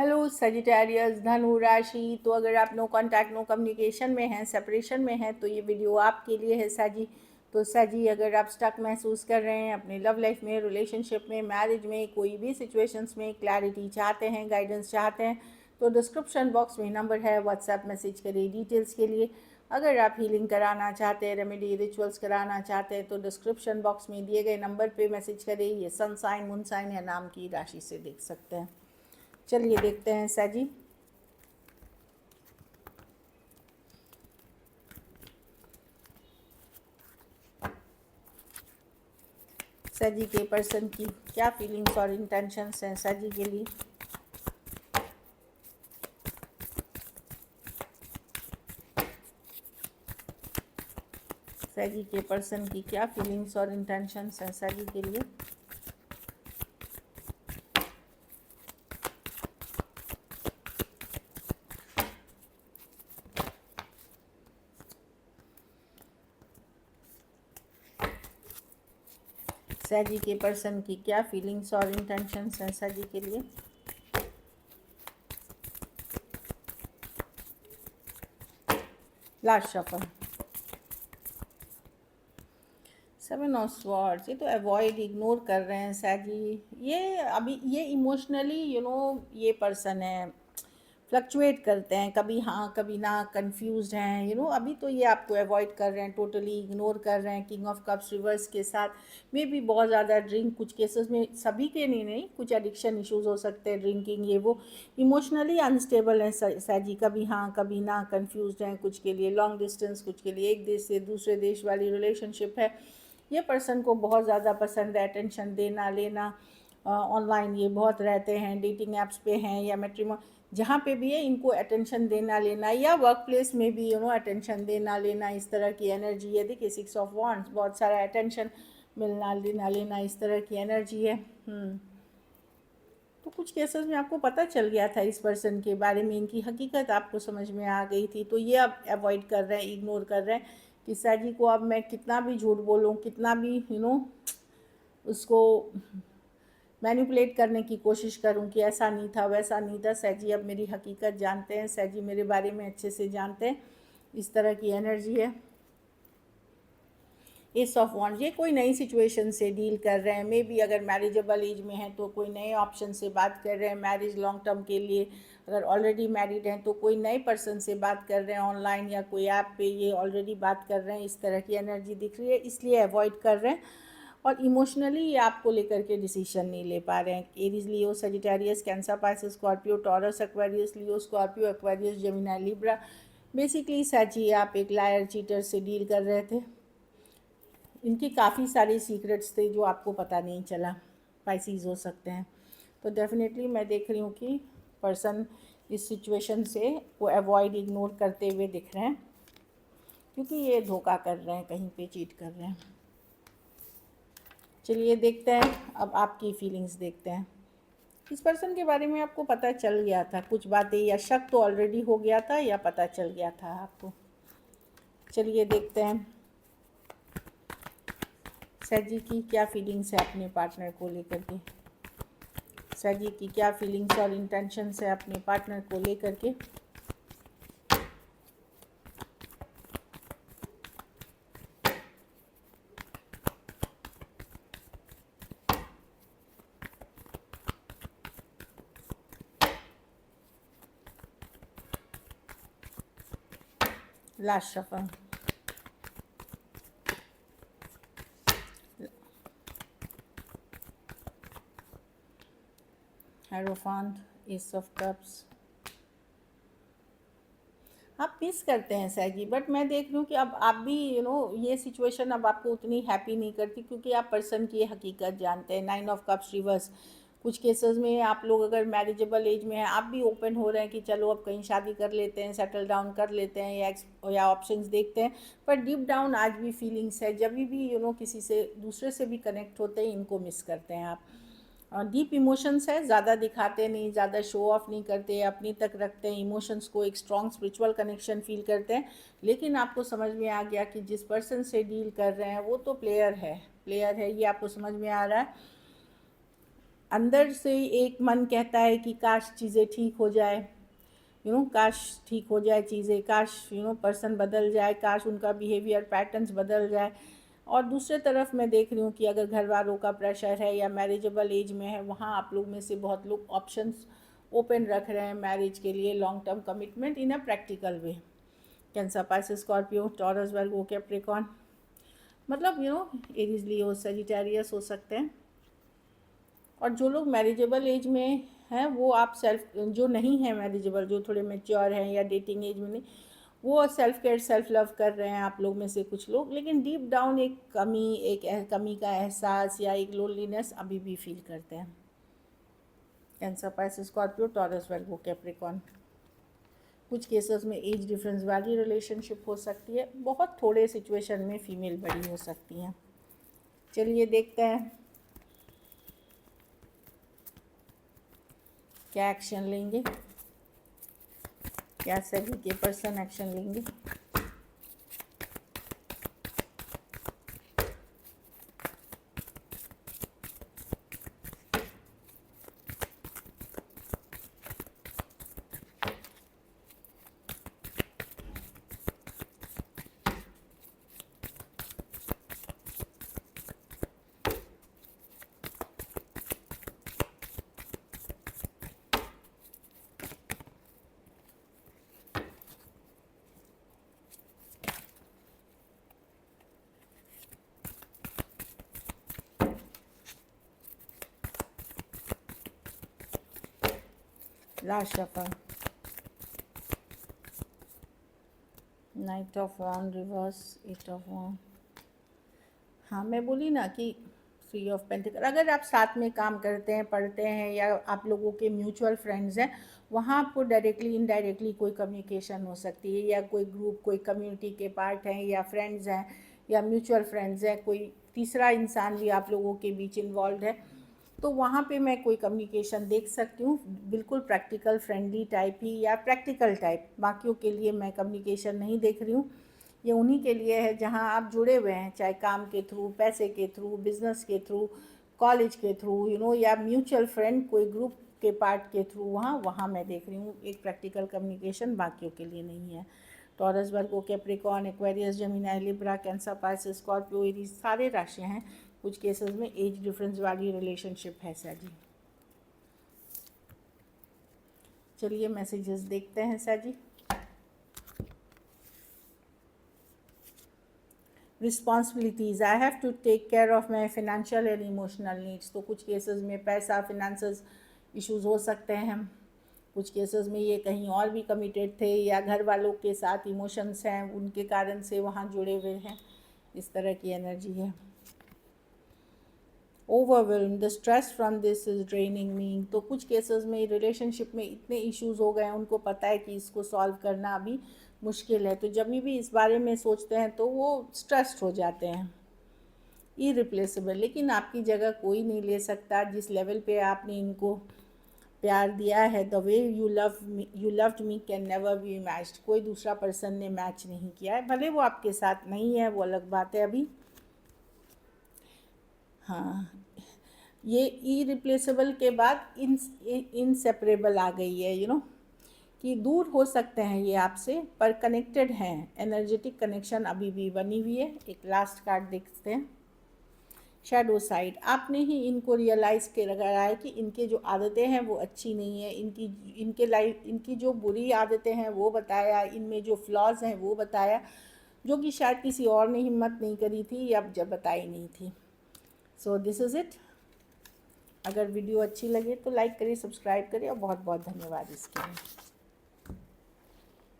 Hello Sagittarius धनु राशि। तो अगर आप नो कांटेक्ट नो कम्युनिकेशन में हैं, सेपरेशन में हैं, तो ये वीडियो आपके लिए है साजी। तो साजी, अगर आप स्टक महसूस कर रहे हैं अपनी लव लाइफ में, रिलेशनशिप में, मैरिज में, कोई भी सिचुएशंस में क्लैरिटी चाहते हैं, गाइडेंस चाहते हैं, तो डिस्क्रिप्शन बॉक्स में नंबर है, व्हाट्सएप मैसेज करिए डिटेल्स के लिए। अगर आप हीलिंग कराना चाहते हैं, रेमेडी रिचुअल्स कराना चाहते हैं, तो डिस्क्रिप्शन बॉक्स में दिए गए नंबर पे मैसेज करिए। ये सन साइन, मून साइन या नाम की राशि से देख सकते हैं। चलिए देखते हैं साजी। साजी के पर्सन की क्या फीलिंग्स और इंटेंशंस हैं साजी के लिए। साजी के पर्सन की क्या फीलिंग्स और इंटेंशंस हैं साजी के लिए। साजी के पर्सन की क्या फीलिंग्स और इंटेंशंस हैं साजी के लिए। Last shuffle, seven of swords. ये तो अवॉइड, इग्नोर कर रहे हैं साजी। ये अभी ये इमोशनली ये पर्सन है, फ्लक्चुएट करते हैं, कभी हाँ कभी ना, कंफ्यूज्ड हैं अभी तो ये आपको अवॉइड कर रहे हैं, टोटली इग्नोर कर रहे हैं। किंग ऑफ कप्स रिवर्स के साथ मे भी बहुत ज़्यादा ड्रिंक, कुछ केसेस में, सभी के नहीं, कुछ एडिक्शन इश्यूज हो सकते हैं, ड्रिंकिंग ये वो। इमोशनली अनस्टेबल है साजी, कभी हाँ कभी ना, कंफ्यूज्ड हैं। कुछ के लिए लॉन्ग डिस्टेंस, कुछ के लिए एक देश से दूसरे देश वाली रिलेशनशिप है। ये पर्सन को बहुत ज़्यादा पसंद है अटेंशन देना लेना। ऑनलाइन ये बहुत रहते हैं, डेटिंग ऐप्स पे हैं या मैट्रिमोन, जहाँ पे भी है इनको अटेंशन देना लेना, या वर्क प्लेस में भी अटेंशन देना लेना, इस तरह की एनर्जी है। देखिए 6 ऑफ वॉन्ड्स, बहुत सारा अटेंशन मिलना देना लेना, इस तरह की एनर्जी है। तो कुछ केसेस में आपको पता चल गया था इस पर्सन के बारे में, इनकी हकीकत आपको समझ में आ गई थी, तो ये अब अवॉइड कर रहे हैं, इग्नोर कर रहे हैं कि साजी को अब मैं कितना भी झूठ बोलूँ, कितना भी उसको मैनिपुलेट करने की कोशिश करूं कि ऐसा नहीं था, वैसा नहीं था। सैजी अब मेरी हकीकत जानते हैं, सैजी मेरे बारे में अच्छे से जानते हैं, इस तरह की एनर्जी है। एस ऑफ वॉन्ड्स, ये कोई नई सिचुएशन से डील कर रहे हैं, मे बी अगर मैरिजेबल एज में हैं तो कोई नए ऑप्शन से बात कर रहे हैं मैरिज लॉन्ग टर्म के लिए। अगर ऑलरेडी मैरिड हैं तो कोई नए पर्सन से बात कर रहे हैं ऑनलाइन या कोई ऐप पे, ये ऑलरेडी बात कर रहे हैं, इस तरह की एनर्जी दिख रही है, इसलिए अवॉइड कर रहे हैं। और इमोशनली ये आपको लेकर के डिसीजन नहीं ले पा रहे हैं। Aries, Leo, Sagittarius, Cancer, Pisces, Scorpio, Taurus, Aquarius, Leo, Scorpio, Aquarius, Gemini, Libra. Basically Sachi आप एक लायर चीटर से डील कर रहे थे, इनके काफ़ी सारे सीक्रेट्स थे जो आपको पता नहीं चला। पाइसीज हो सकते हैं। तो डेफिनेटली मैं देख रही हूँ कि पर्सन इस सिचुएशन से वो अवॉइड, इग्नोर करते हुए दिख रहे हैं, क्योंकि ये धोखा कर रहे हैं, कहीं पे चीट कर रहे हैं। चलिए देखते हैं, अब आपकी फीलिंग्स देखते हैं। इस पर्सन के बारे में आपको पता चल गया था कुछ बातें, या शक तो ऑलरेडी हो गया था, या पता चल गया था आपको। चलिए देखते हैं सैजी की क्या फीलिंग्स है अपने पार्टनर को लेकर के। सैजी की क्या फीलिंग्स और इंटेंशंस है अपने पार्टनर को लेकर के। Last shuffle, hierophant, ace of cups. आप मिस करते हैं सैजी, बट मैं देख रही हूँ कि अब आप भी ये सिचुएशन अब आपको उतनी हैप्पी नहीं करती, क्योंकि आप पर्सन की हकीकत जानते हैं। 9 ऑफ कप्स रिवर्स, कुछ केसेस में आप लोग अगर मैरिजेबल एज में हैं, आप भी ओपन हो रहे हैं कि चलो अब कहीं शादी कर लेते हैं, सेटल डाउन कर लेते हैं, या ऑप्शंस देखते हैं। पर डीप डाउन आज भी फीलिंग्स है, जब भी किसी से दूसरे से भी कनेक्ट होते हैं, इनको मिस करते हैं आप। डीप इमोशंस है, ज़्यादा दिखाते नहीं, ज़्यादा शो ऑफ नहीं करते, अपनी तक रखते हैं इमोशंस को, एक स्ट्रॉन्ग स्पिरिचुअल कनेक्शन फील करते हैं। लेकिन आपको समझ में आ गया कि जिस पर्सन से डील कर रहे हैं वो तो प्लेयर है, प्लेयर है, ये आपको समझ में आ रहा है। अंदर से एक मन कहता है कि काश चीज़ें ठीक हो जाए, काश ठीक हो जाए चीज़ें, काश पर्सन बदल जाए, काश उनका बिहेवियर पैटर्न्स बदल जाए। और दूसरे तरफ मैं देख रही हूँ कि अगर घर वालों का प्रेशर है या मैरिजेबल एज में है, वहाँ आप लोग में से बहुत लोग ऑप्शंस ओपन रख रहे हैं मैरिज के लिए, long term commitment in a practical way. Cancer, Pisces, Scorpio, taurus, Virgo, Capricorn, मतलब एरीज, लियो, सजिटेरियस हो सकते हैं। और जो लोग मैरिजेबल एज में हैं वो आप सेल्फ, जो नहीं है मैरिजेबल, जो थोड़े मेच्योर हैं या डेटिंग एज में नहीं, वो सेल्फ केयर, सेल्फ लव कर रहे हैं आप लोग में से कुछ लोग, लेकिन डीप डाउन एक कमी का एहसास या एक लोनलीनेस अभी भी फील करते हैं। Cancer, Pisces, Scorpio, taurus, Virgo, Capricorn. कुछ केसेस में एज डिफरेंस वाली रिलेशनशिप हो सकती है, बहुत थोड़े सिचुएशन में फीमेल बड़ी हो सकती हैं। चलिए देखते हैं क्या एक्शन लेंगे, क्या सभी के पर्सन एक्शन लेंगे। Last shuffle, knight of wand reverse, eight of wand. हाँ, मैं बोली ना कि 3 ऑफ पेंटिकल, अगर आप साथ में काम करते हैं, पढ़ते हैं, या आप लोगों के म्यूचुअल फ्रेंड्स हैं, वहाँ आपको डायरेक्टली इनडायरेक्टली कोई कम्युनिकेशन हो सकती है, या कोई ग्रुप, कोई कम्युनिटी के पार्ट हैं, या फ्रेंड्स हैं, या म्यूचुअल फ्रेंड्स हैं, कोई तीसरा इंसान भी आप लोगों के बीच इन्वॉल्व है, तो वहाँ पे मैं कोई कम्युनिकेशन देख सकती हूँ, बिल्कुल प्रैक्टिकल फ्रेंडली टाइप ही या प्रैक्टिकल टाइप। बाकियों के लिए मैं कम्युनिकेशन नहीं देख रही हूँ, ये उन्हीं के लिए है जहाँ आप जुड़े हुए हैं, चाहे काम के थ्रू, पैसे के थ्रू, बिजनेस के थ्रू, कॉलेज के थ्रू, या म्यूचुअल फ्रेंड कोई ग्रुप के पार्ट के थ्रू, वहाँ मैं देख रही हूँ एक प्रैक्टिकल कम्युनिकेशन, बाकियों के लिए नहीं है। Taurus, Virgo, Capricorn, Aquarius, Gemini, Libra, Cancer, Pisces, Scorpio, Aries सारे राशि हैं। कुछ केसेस में एज डिफरेंस वाली रिलेशनशिप है सर जी। चलिए मैसेजेस देखते हैं sir ji. Responsibilities, I have to take care of my financial and emotional needs. तो कुछ केसेस में पैसा, फिनेंसेस इश्यूज हो सकते हैं। कुछ केसेस में ये कहीं और भी कमिटेड थे, या घर वालों के साथ इमोशंस हैं, उनके कारण से वहाँ जुड़े हुए हैं, इस तरह की एनर्जी है। Overwhelm, the stress from this is draining me. तो कुछ केसेस में रिलेशनशिप में इतने इश्यूज हो गए हैं, उनको पता है कि इसको सॉल्व करना अभी मुश्किल है, तो जब भी इस बारे में सोचते हैं तो वो स्ट्रेस्ड हो जाते हैं। इरिप्लेसेबल, लेकिन आपकी जगह कोई नहीं ले सकता। जिस लेवल पे आपने इनको प्यार दिया है, the way you loved me can never be matched. कोई दूसरा पर्सन ने मैच नहीं किया है, भले वो आपके साथ नहीं है, वो अलग बात है अभी। हाँ, ये इरिप्लेसेबल के बाद इनसेपरेबल आ गई है, कि दूर हो सकते हैं ये आपसे, पर कनेक्टेड हैं, एनर्जेटिक कनेक्शन अभी भी बनी हुई है। एक लास्ट कार्ड देखते हैं, शैडो साइड। आपने ही इनको रियलाइज़ के लगाया है कि इनके जो आदतें हैं वो अच्छी नहीं है, इनकी जो बुरी आदतें हैं वो बताया, इनमें जो फ्लॉज हैं वो बताया, जो कि शायद किसी और ने हिम्मत नहीं करी थी या जब बताई नहीं थी। So this is it. अगर वीडियो अच्छी लगे तो लाइक करिए, सब्सक्राइब करिए, और बहुत बहुत धन्यवाद इसके लिए।